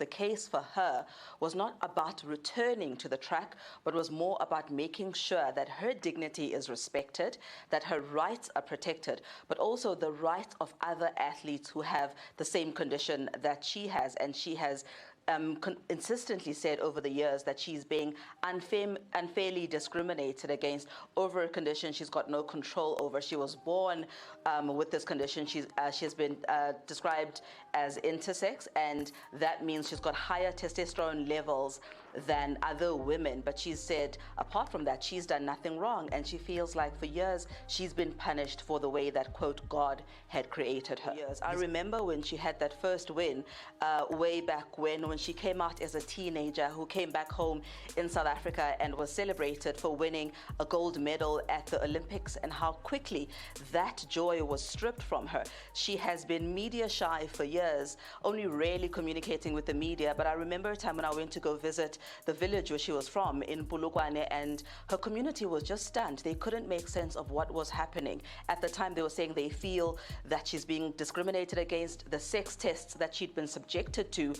The case for her was not about returning to the track, but was more about making sure that her dignity is respected, that her rights are protected, but also the rights of other athletes who have the same condition that she has. And she has consistently said over the years that she's being unfairly discriminated against over a condition she's got no control over. She was born with this condition. She's been described as intersex, and that means she's got higher testosterone levels than other women. But she said, apart from that, she's done nothing wrong, and she feels like for years she's been punished for the way that, quote, God had created her. I remember when she had that first win way back when she came out as a teenager who came back home in South Africa and was celebrated for winning a gold medal at the Olympics, and how quickly that joy was stripped from her. She has been media shy for years, only rarely communicating with the media. But I remember a time when I went to go visit the village where she was from in Polokwane, and her community was just stunned. They couldn't make sense of what was happening. At the time, they were saying they feel that she's being discriminated against. The sex tests that she'd been subjected to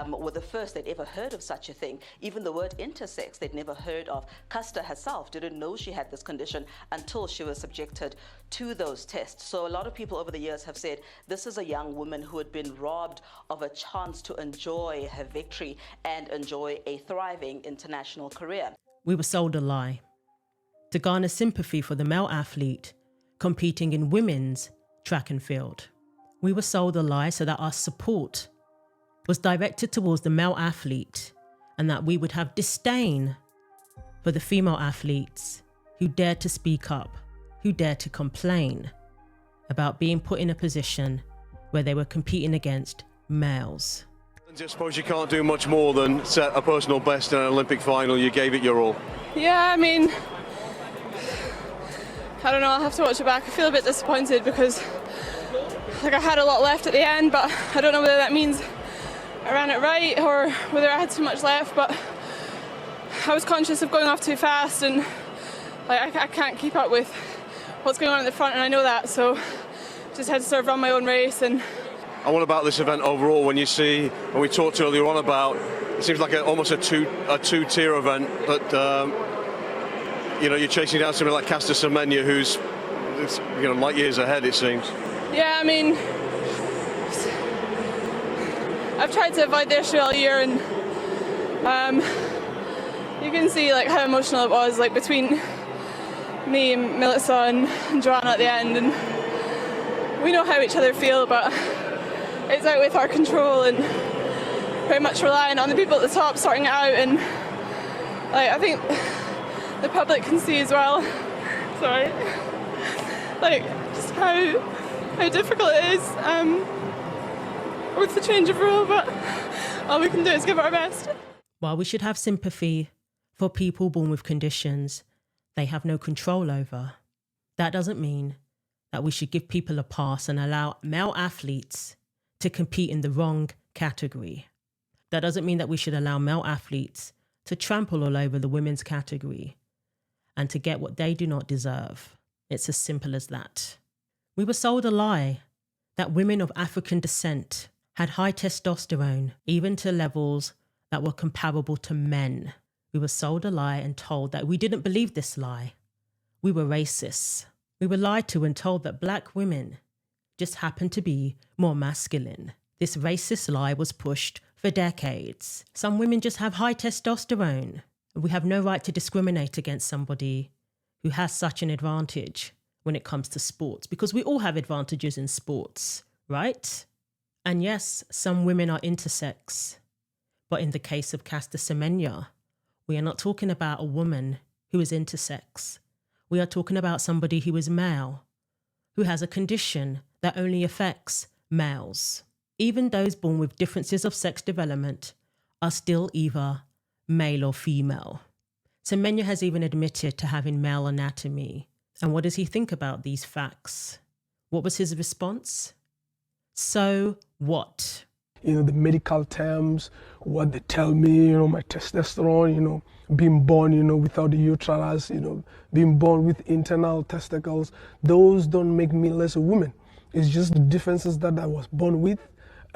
were the first they'd ever heard of such a thing. Even the word intersex they'd never heard of. Custer herself didn't know she had this condition until she was subjected to those tests. So a lot of people over the years have said this is a young woman who had been robbed of a chance to enjoy her victory and enjoy a thriving international career. We were sold a lie to garner sympathy for the male athlete competing in women's track and field. We were sold a lie so that our support was directed towards the male athlete, and that we would have disdain for the female athletes who dared to speak up, who dared to complain about being put in a position where they were competing against males. I suppose you can't do much more than set a personal best in an Olympic final. You gave it your all. Yeah, I mean, I don't know, I'll have to watch it back. I feel a bit disappointed because I had a lot left at the end, but I don't know whether that means I ran it right or whether I had too much left. But I was conscious of going off too fast, and I can't keep up with what's going on at the front, and I know that, so just had to sort of run my own race. And what about this event overall? When we talked earlier on about, it seems like almost a two-tier event, but you're chasing down somebody like Caster Semenya, who's light years ahead, it seems. Yeah, I mean, I've tried to avoid the issue all year, and you can see how emotional it was, between me and Melissa and Joanna at the end, and we know how each other feel, but it's out with our control and very much relying on the people at the top sorting it out. And I think the public can see as well, sorry, just how difficult it is with the change of rule, but all we can do is give it our best. While we should have sympathy for people born with conditions they have no control over, that doesn't mean that we should give people a pass and allow male athletes to compete in the wrong category. That doesn't mean that we should allow male athletes to trample all over the women's category and to get what they do not deserve. It's as simple as that. We were sold a lie that women of African descent had high testosterone, even to levels that were comparable to men. We were sold a lie and told that we didn't believe this lie. We were racists. We were lied to and told that black women just happened to be more masculine. This racist lie was pushed for decades. Some women just have high testosterone. We have no right to discriminate against somebody who has such an advantage when it comes to sports, because we all have advantages in sports, right? And yes, some women are intersex. But in the case of Caster Semenya, we are not talking about a woman who is intersex. We are talking about somebody who is male, who has a condition that only affects males. Even those born with differences of sex development are still either male or female. Semenya has even admitted to having male anatomy. And what does he think about these facts? What was his response? So what? The medical terms, what they tell me, my testosterone, being born, without the uterus, being born with internal testicles, those don't make me less a woman. It's just the differences that I was born with,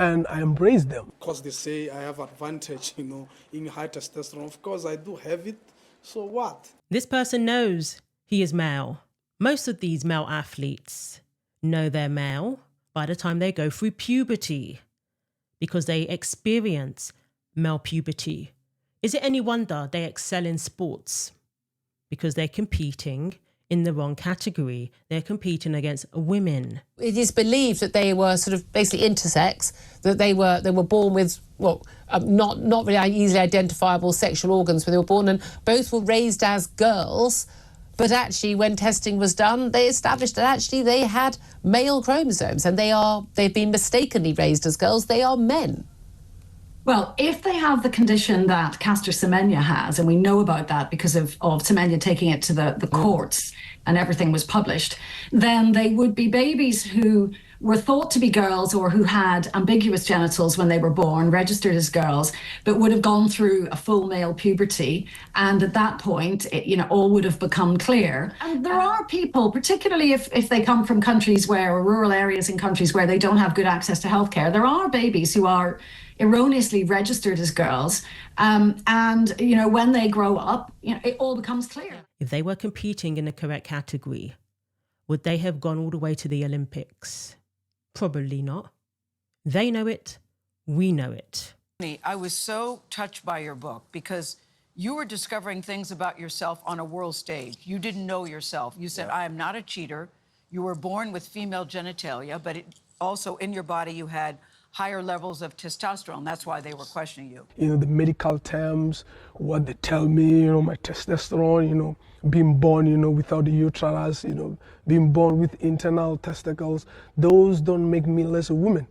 and I embrace them. Because they say I have advantage, in high testosterone. Of course, I do have it. So what? This person knows he is male. Most of these male athletes know they're male by the time they go through puberty because they experience male puberty. Is it any wonder they excel in sports? Because they're competing in the wrong category. They're competing against women. It is believed that they were sort of basically intersex, that they were born with not really easily identifiable sexual organs when they were born, and both were raised as girls. But actually, when testing was done, they established that actually they had male chromosomes, and they've been mistakenly raised as girls. They are men. Well, if they have the condition that Caster Semenya has, and we know about that because of Semenya taking it to the courts and everything was published, then they would be babies who were thought to be girls or who had ambiguous genitals when they were born, registered as girls, but would have gone through a full male puberty. And at that point, all would have become clear. And there are people, particularly if they come from countries or rural areas in countries where they don't have good access to healthcare, there are babies who are erroneously registered as girls. When they grow up, it all becomes clear. If they were competing in the correct category, would they have gone all the way to the Olympics? Probably not. They know it. We know it. I was so touched by your book because you were discovering things about yourself on a world stage. You didn't know yourself. You said, I am not a cheater. You were born with female genitalia, but also in your body you had higher levels of testosterone. That's why they were questioning you. The medical terms, what they tell me, my testosterone, being born, without the uterus, being born with internal testicles, those don't make me less a woman.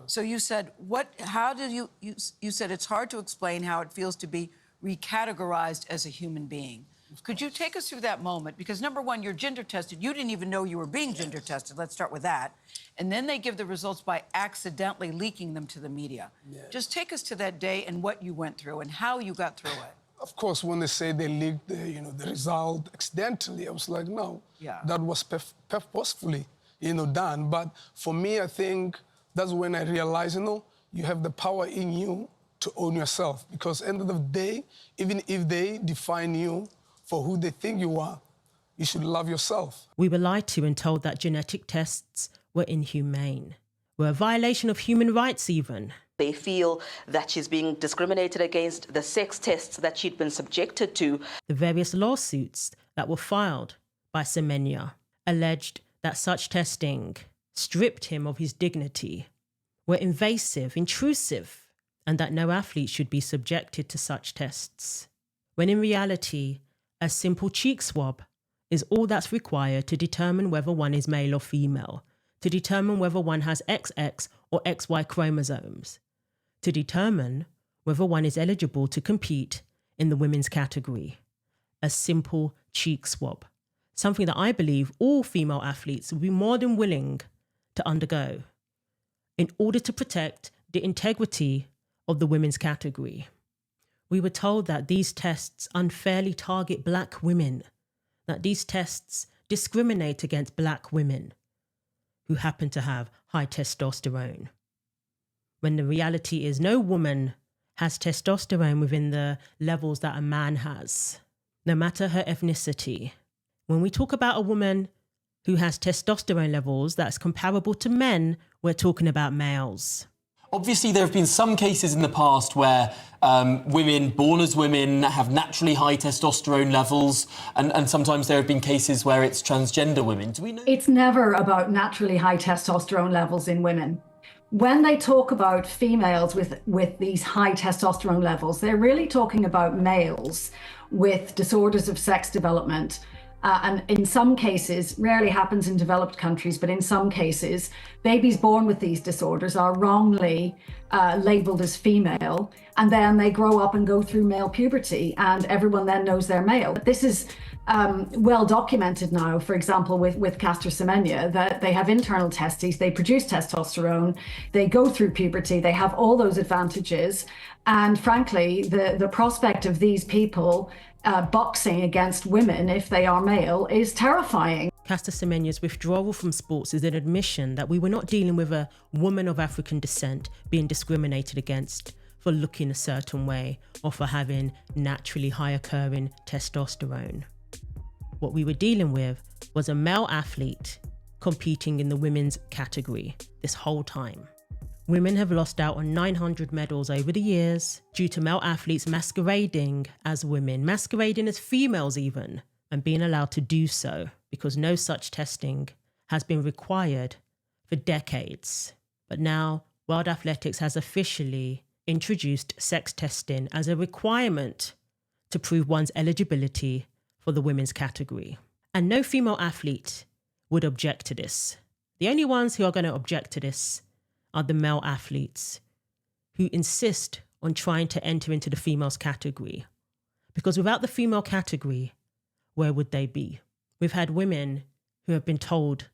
So you said, how did you said it's hard to explain how it feels to be recategorized as a human being. Could you take us through that moment? Because number one, you're gender tested. You didn't even know you were being gender tested. Let's start with that. And then they give the results by accidentally leaking them to the media. Yeah. Just take us to that day and what you went through and how you got through it. Of course, when they say they leaked the result accidentally, I was like, no, that was purposefully, done. But for me, I think that's when I realized, you have the power in you to own yourself. Because end of the day, even if they define you for who they think you are, you should love yourself. We were lied to and told that genetic tests were inhumane, were a violation of human rights even. They feel that she's being discriminated against, the sex tests that she'd been subjected to. The various lawsuits that were filed by Semenya alleged that such testing stripped him of his dignity, were invasive, intrusive, and that no athlete should be subjected to such tests. When in reality, a simple cheek swab is all that's required to determine whether one is male or female, to determine whether one has XX or XY chromosomes, to determine whether one is eligible to compete in the women's category. A simple cheek swab, something that I believe all female athletes would be more than willing to undergo in order to protect the integrity of the women's category. We were told that these tests unfairly target black women, that these tests discriminate against black women who happen to have high testosterone. When the reality is no woman has testosterone within the levels that a man has, no matter her ethnicity. When we talk about a woman who has testosterone levels that's comparable to men, we're talking about males. Obviously, there have been some cases in the past where women born as women have naturally high testosterone levels, and sometimes there have been cases where it's transgender women. Do we know? It's never about naturally high testosterone levels in women. When they talk about females with these high testosterone levels, they're really talking about males with disorders of sex development. And in some cases, rarely happens in developed countries, but in some cases, babies born with these disorders are wrongly labeled as female, and then they grow up and go through male puberty, and everyone then knows they're male. This is well documented now, for example, with Caster Semenya, that they have internal testes, they produce testosterone, they go through puberty, they have all those advantages. And frankly, the prospect of these people boxing against women if they are male is terrifying. Caster Semenya's withdrawal from sports is an admission that we were not dealing with a woman of African descent being discriminated against for looking a certain way or for having naturally high occurring testosterone. What we were dealing with was a male athlete competing in the women's category this whole time. Women have lost out on 900 medals over the years due to male athletes masquerading as women, masquerading as females even, and being allowed to do so because no such testing has been required for decades. But now, World Athletics has officially introduced sex testing as a requirement to prove one's eligibility for the women's category. And no female athlete would object to this. The only ones who are going to object to this are the male athletes who insist on trying to enter into the females category. Because without the female category, where would they be? We've had women who have been told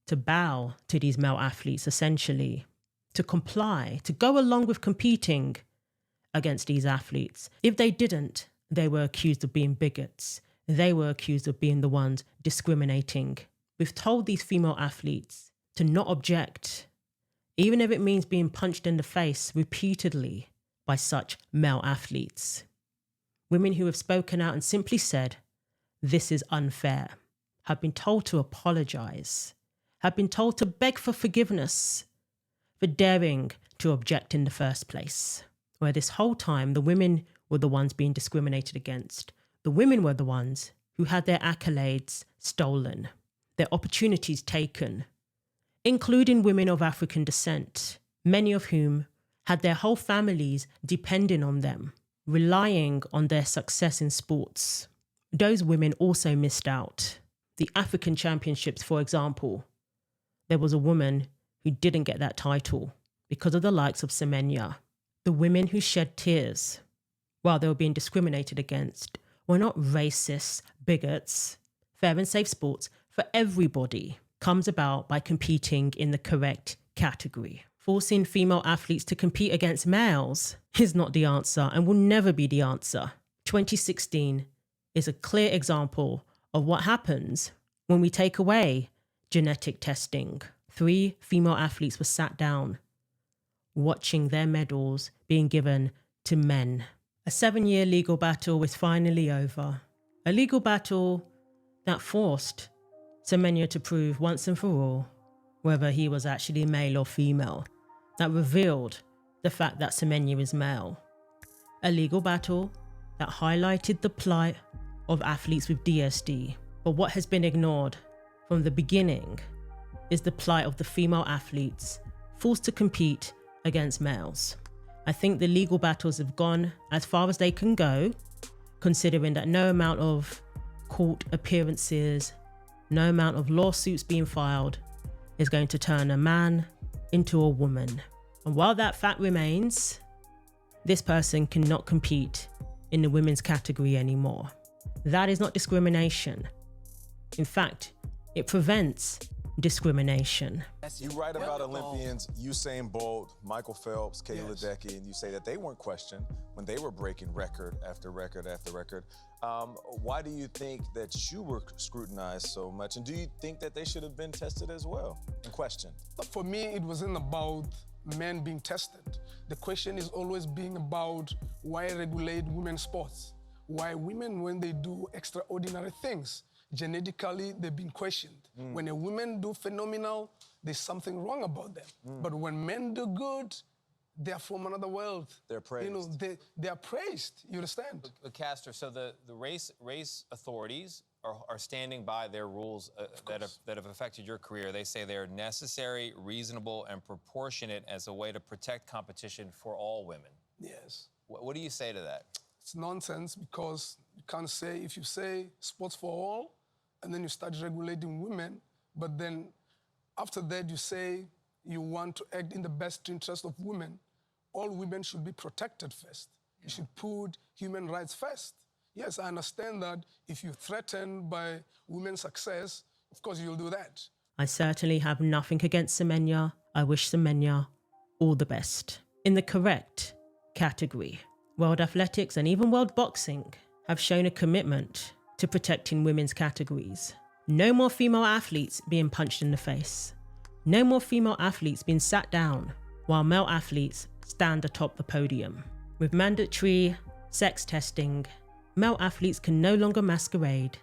to bow to these male athletes, essentially, to comply, to go along with competing against these athletes. If they didn't, they were accused of being bigots. They were accused of being the ones discriminating. We've told these female athletes to not object, even if it means being punched in the face repeatedly by such male athletes. Women who have spoken out and simply said, "This is unfair," have been told to apologize, have been told to beg for forgiveness for daring to object in the first place. Where this whole time, the women were the ones being discriminated against. The women were the ones who had their accolades stolen, their opportunities taken, including women of African descent, many of whom had their whole families depending on them, relying on their success in sports. Those women also missed out. The African Championships, for example, there was a woman who didn't get that title because of the likes of Semenya. The women who shed tears while they were being discriminated against were not racist bigots. Fair and safe sports for everybody comes about by competing in the correct category. Forcing female athletes to compete against males is not the answer and will never be the answer. 2016 is a clear example of what happens when we take away genetic testing. 3 female athletes were sat down watching their medals being given to men. A 7-year legal battle is finally over. A legal battle that forced Semenya to prove once and for all whether he was actually male or female, that revealed the fact that Semenya is male. A legal battle that highlighted the plight of athletes with DSD. But what has been ignored from the beginning is the plight of the female athletes forced to compete against males. I think the legal battles have gone as far as they can go, considering that no amount of court appearances, no amount of lawsuits being filed is going to turn a man into a woman. And while that fact remains, this person cannot compete in the women's category anymore. That is not discrimination. In fact, it prevents discrimination. You write about Olympians Usain Bolt, Michael Phelps, Kay Ledecky, and you say that they weren't questioned when they were breaking record after record after record. Why do you think that you were scrutinized so much? And do you think that they should have been tested as well and questioned? For me, it wasn't about men being tested. The question is always being about why regulate women's sports? Why women, when they do extraordinary things, genetically, they've been questioned. When a woman do phenomenal, there's something wrong about them. But when men do good, they're from another world. They're praised. You know, they are praised, you understand? But Castor, so the race authorities are standing by their rules that have affected your career. They say they're necessary, reasonable, and proportionate as a way to protect competition for all women. Yes. What do you say to that? It's nonsense because you can't say, if you say sports for all, and then you start regulating women, but then after that you say you want to act in the best interest of women, all women should be protected first. You should put human rights first. Yes, I understand that if you're threatened by women's success, of course you'll do that. I certainly have nothing against Semenya. I wish Semenya all the best. In the correct category, World Athletics and even World Boxing have shown a commitment to protecting women's categories. No more female athletes being punched in the face. No more female athletes being sat down while male athletes stand atop the podium. With mandatory sex testing, male athletes can no longer masquerade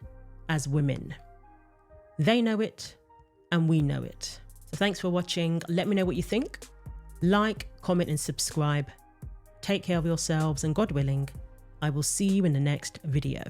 as women. They know it, and we know it. So thanks for watching. Let me know what you think. Like, comment, and subscribe. Take care of yourselves, and God willing, I will see you in the next video.